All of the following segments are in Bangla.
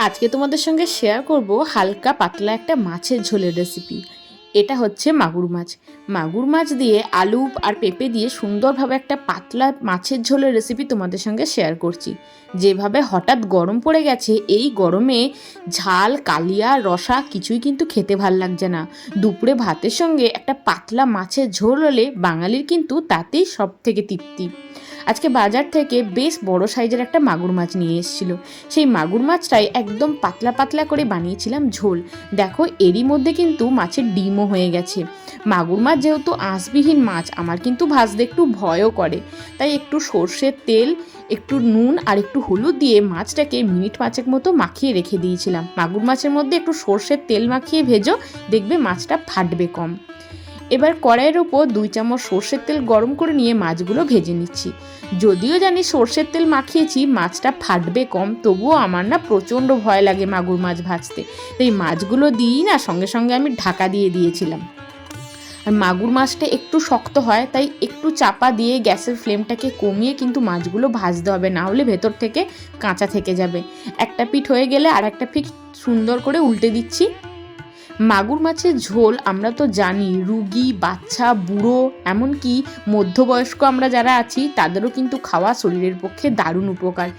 আজকে তোমাদের সঙ্গে শেয়ার করব হালকা পাতলা একটা মাছের ঝোলের রেসিপি। এটা হচ্ছে মাগুর মাছ। মাগুর মাছ দিয়ে আলু আর পেঁপে দিয়ে সুন্দরভাবে একটা পাতলা মাছের ঝোলের রেসিপি তোমাদের সঙ্গে শেয়ার করছি। যেভাবে হঠাৎ গরম পড়ে গেছে, এই গরমে ঝাল কালিয়া রসা কিছুই কিন্তু খেতে ভাল লাগছে না। দুপুরে ভাতের সঙ্গে একটা পাতলা মাছের ঝোল হলে বাঙালির কিন্তু তাতেই সব থেকে তৃপ্তি। আজকে বাজার থেকে বেশ বড় সাইজের একটা মাগুর মাছ নিয়ে এসেছিল। সেই মাগুর মাছটাই একদম পাতলা পাতলা করে বানিয়েছিলাম ঝোল। দেখো, এরই মধ্যে কিন্তু মাছের ডিমও হয়ে গেছে। মাগুর মাছ যেহেতু আঁশবিহীন মাছ, আমার কিন্তু ভাজতে একটু ভয়ও করে, তাই একটু সর্ষের তেল, একটু নুন আর একটু হলুদ দিয়ে মাছটাকে মিনিট 5 মতো মাখিয়ে রেখে দিয়েছিলাম। মাগুর মাছের মধ্যে একটু সর্ষের তেল মাখিয়ে ভেজো, দেখবে মাছটা ফাটবে কম। এবার কড়াইয়ের ওপর 2 চামচ সর্ষের তেল গরম করে নিয়ে মাছগুলো ভেজে নিচ্ছি। যদিও জানি সর্ষের তেল মাখিয়েছি মাছটা ফাটবে কম, তবুও আমার না প্রচণ্ড ভয় লাগে মাগুর মাছ ভাজতে। তাই মাছগুলো দিই না, সঙ্গে সঙ্গে আমি ঢাকা দিয়ে দিয়েছিলাম। আর মাগুর মাছটা একটু শক্ত হয়, তাই একটু চাপা দিয়ে গ্যাসের ফ্লেমটাকে কমিয়ে কিন্তু মাছগুলো ভাজতে হবে, না হলে ভেতর থেকে কাঁচা থেকে যাবে। একটা পিঠ হয়ে গেলে আর একটা পিঠ সুন্দর করে উল্টে দিচ্ছি। মাগুর মাছের ঝোল আমরা তো জানি রুগী, বাচ্চা, বুড়ো, এমনকি মধ্যবয়স্ক আমরা যারা আছি তাদেরও কিন্তু খাওয়া শরীরের পক্ষে দারুণ উপকার।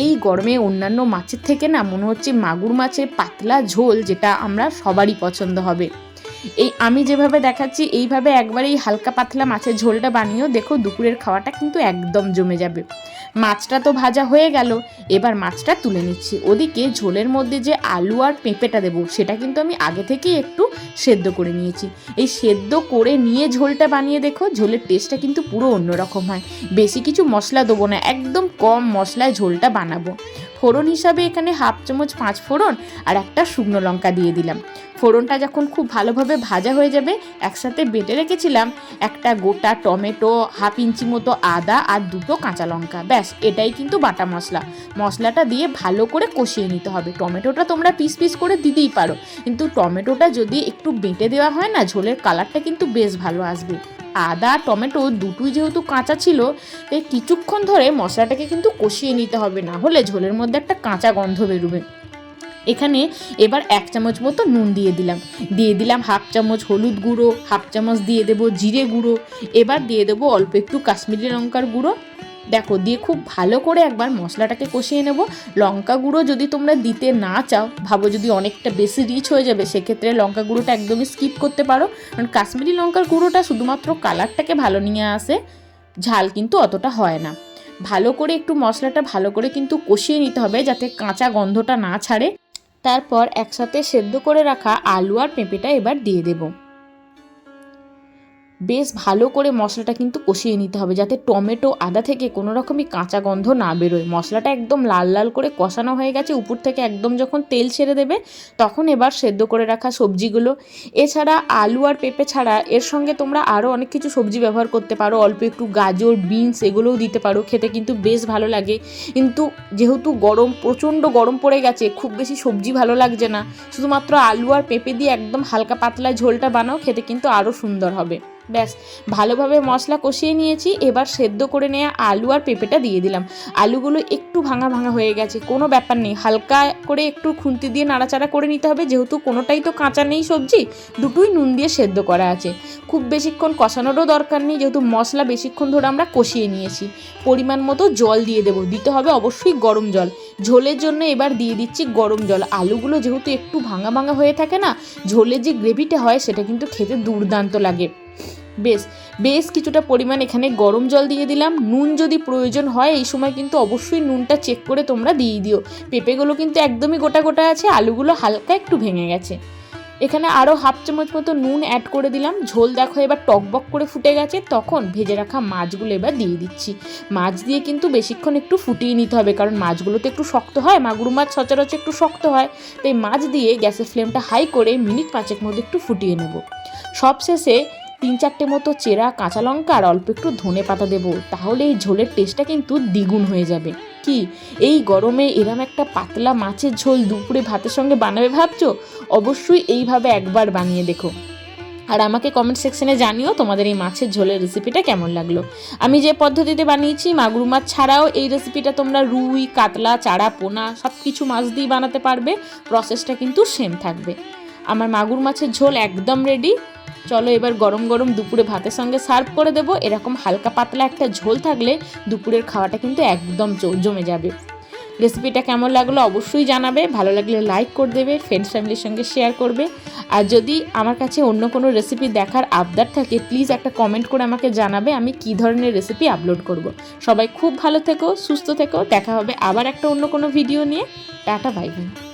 এই গরমে অন্যান্য মাছের থেকে না মনে হচ্ছে মাগুর মাছের পাতলা ঝোল যেটা আমরা সবারই পছন্দ হবে। এই আমি যেভাবে দেখাচ্ছি এইভাবে একবার এই হালকা পাতলা মাছের ঝোলটা বানিয়েও দেখো, দুপুরের খাওয়াটা কিন্তু একদম জমে যাবে। মাছটা তো ভাজা হয়ে গেল, এবার মাছটা তুলে নিচ্ছি। ওদিকে ঝোলের মধ্যে যে আলু আর পেঁপেটা দেবো সেটা কিন্তু আমি আগে থেকেই একটু সেদ্ধ করে নিয়েছি। এই সেদ্ধ করে নিয়ে ঝোলটা বানিয়ে দেখো, ঝোলের টেস্টটা কিন্তু পুরো অন্যরকম হয়। বেশি কিছু মশলা দেবো না, একদম কম মশলায় ঝোলটা বানাবো। ফোড়ন হিসাবে এখানে 1/2 চামচ 5 ফোড়ন আর একটা শুকনো লঙ্কা দিয়ে দিলাম। ফোড়নটা যখন খুব ভালোভাবে ভাজা হয়ে যাবে, একসাথে বেটে রেখেছিলাম একটা গোটা টমেটো, 1/2 ইঞ্চি মতো আদা আর 2টো কাঁচা লঙ্কা। ব্যাস, এটাই কিন্তু বাটা মশলা। মশলাটা দিয়ে ভালো করে কষিয়ে নিতে হবে। টমেটোটা তোমরা পিস পিস করে দিতেই পারো, কিন্তু টমেটোটা যদি একটু বেটে দেওয়া হয় না, ঝোলের কালারটা কিন্তু বেশ ভালো আসবে। আদা টমেটো দুটোই যেহেতু কাঁচা ছিল, তাই কিছুক্ষণ ধরে মশলাটাকে কিন্তু কষিয়ে নিতে হবে, না হলে ঝোলের মধ্যে একটা কাঁচা গন্ধ বেরোবে। এখানে এবার 1 চামচ মতো নুন দিয়ে দিলাম। 1/2 চামচ হলুদ গুঁড়ো, 1/2 চামচ দিয়ে দেবো জিরে গুঁড়ো। এবার দিয়ে দেবো অল্প একটু কাশ্মীরি লঙ্কার গুঁড়ো। দেখো, দিয়ে খুব ভালো করে একবার মশলাটাকে কষিয়ে নেব। লঙ্কা গুঁড়ো যদি তোমরা দিতে না চাও, ভাবো যদি অনেকটা বেশি রিচ হয়ে যাবে, সেক্ষেত্রে লঙ্কা গুঁড়োটা একদমই স্কিপ করতে পারো। কারণ কাশ্মীরি লঙ্কার গুঁড়োটা শুধুমাত্র কালারটাকে ভালো নিয়ে আসে, ঝাল কিন্তু অতটা হয় না। ভালো করে একটু মশলাটা ভালো করে কিন্তু কষিয়ে নিতে হবে, যাতে কাঁচা গন্ধটা না ছাড়ে। তারপর একসাথে সেদ্ধ করে রাখা আলু আর পেঁপেটা এবার দিয়ে দেব। বেশ ভালো করে মশলাটা কিন্তু কষিয়ে নিতে হবে, যাতে টমেটো আদা থেকে কোনো রকমই কাঁচা গন্ধ না বেরোয়। মশলাটা একদম লাল লাল করে কষানো হয়ে গেছে, উপর থেকে একদম যখন তেল ছেড়ে দেবে, তখন এবার সেদ্ধ করে রাখা সবজিগুলো। এছাড়া আলু আর পেঁপে ছাড়া এর সঙ্গে তোমরা আরও অনেক কিছু সবজি ব্যবহার করতে পারো। অল্প একটু গাজর, বিনস এগুলোও দিতে পারো, খেতে কিন্তু বেশ ভালো লাগে। কিন্তু যেহেতু গরম, প্রচণ্ড গরম পড়ে গেছে, খুব বেশি সবজি ভালো লাগছে না, শুধুমাত্র আলু আর পেঁপে দিয়ে একদম হালকা পাতলা ঝোলটা বানাও, খেতে কিন্তু আরও সুন্দর হবে। ব্যাস, ভালোভাবে মশলা কষিয়ে নিয়েছি। এবার সেদ্ধ করে নেওয়া আলু আর পেঁপেটা দিয়ে দিলাম। আলুগুলো একটু ভাঙা ভাঙা হয়ে গেছে, কোনো ব্যাপার নেই, হালকা করে একটু খুন্তি দিয়ে নাড়াচাড়া করে নিতে হবে, যেহেতু কোনোটাই তো কাঁচা নেই সবজি, দুটোই নুন দিয়ে সেদ্ধ করা আছে। খুব বেশিক্ষণ কষানোরও দরকার নেই, যেহেতু মশলা বেশিক্ষণ ধরে আমরা কষিয়ে নিয়েছি। পরিমাণ মতো জল দিয়ে দেবো, দিতে হবে অবশ্যই গরম জল। ঝোলের জন্য এবার দিয়ে দিচ্ছি গরম জল। আলুগুলো যেহেতু একটু ভাঙা ভাঙা হয়ে থাকে না, ঝোলের যে গ্রেভিটা হয় সেটা কিন্তু খেতে দুর্দান্ত লাগে। বেশ কিছুটা পরিমাণ এখানে গরম জল দিয়ে দিলাম। নুন যদি প্রয়োজন হয় এই সময় কিন্তু অবশ্যই নুনটা চেক করে তোমরা দিয়ে দিও। পেঁপেগুলো কিন্তু একদমই গোটা গোটা আছে, আলুগুলো হালকা একটু ভেঙে গেছে। এখানে আরও 1/2 চামচ মতো নুন অ্যাড করে দিলাম। ঝোল দেখো এবার টকবক করে ফুটে গেছে, তখন ভেজে রাখা মাছগুলো এবার দিয়ে দিচ্ছি। মাছ দিয়ে কিন্তু বেশিক্ষণ একটু ফুটিয়ে নিতে হবে, কারণ মাছগুলো তো একটু শক্ত হয়, মাগুর মাছ সচরাচর একটু শক্ত হয়। তাই মাছ দিয়ে গ্যাসের ফ্লেমটা হাই করে মিনিট 5 মধ্যে একটু ফুটিয়ে নেব। সবশেষে 3-4টে মতো চেরা কাঁচা লঙ্কা আর অল্প একটু ধনে পাতা দেবো, তাহলে এই ঝোলের টেস্টটা কিন্তু দ্বিগুণ হয়ে যাবে। কি, এই গরমে এরম একটা পাতলা মাছের ঝোল দুপুরে ভাতের সঙ্গে বানাবে ভাবছো? অবশ্যই এইভাবে একবার বানিয়ে দেখো। আর আমাকে কমেন্ট সেকশনে জানিও তোমাদের এই মাছের ঝোলের রেসিপিটা কেমন লাগলো। আমি যে পদ্ধতিতে বানিয়েছি মাগুর মাছ ছাড়াও এই রেসিপিটা তোমরা রুই, কাতলা, চারা, পোনা সব কিছু মাছ দিয়ে বানাতে পারবে। প্রসেসটা কিন্তু সেম থাকবে। আমার মাগুর মাছের ঝোল একদম রেডি। চলো এবার গরম গরম দুপুরে ভাতের সঙ্গে সার্ভ করে দেবো। এরকম হালকা পাতলা একটা ঝোল থাকলে দুপুরের খাওয়াটা কিন্তু একদম জমে যাবে। রেসিপিটা কেমন লাগলো অবশ্যই জানাবে। ভালো লাগলে লাইক করে দেবে, ফ্রেন্ডস ফ্যামিলির সঙ্গে শেয়ার করবে। আর যদি আমার কাছে অন্য কোনো রেসিপি দেখার আবদার থাকে প্লিজ একটা কমেন্ট করে আমাকে জানাবে, আমি কী ধরনের রেসিপি আপলোড করব। সবাই খুব ভালো থেকো, সুস্থ থেকো। দেখা হবে আবার একটা অন্য কোনো ভিডিও নিয়ে। Tata, bye bye.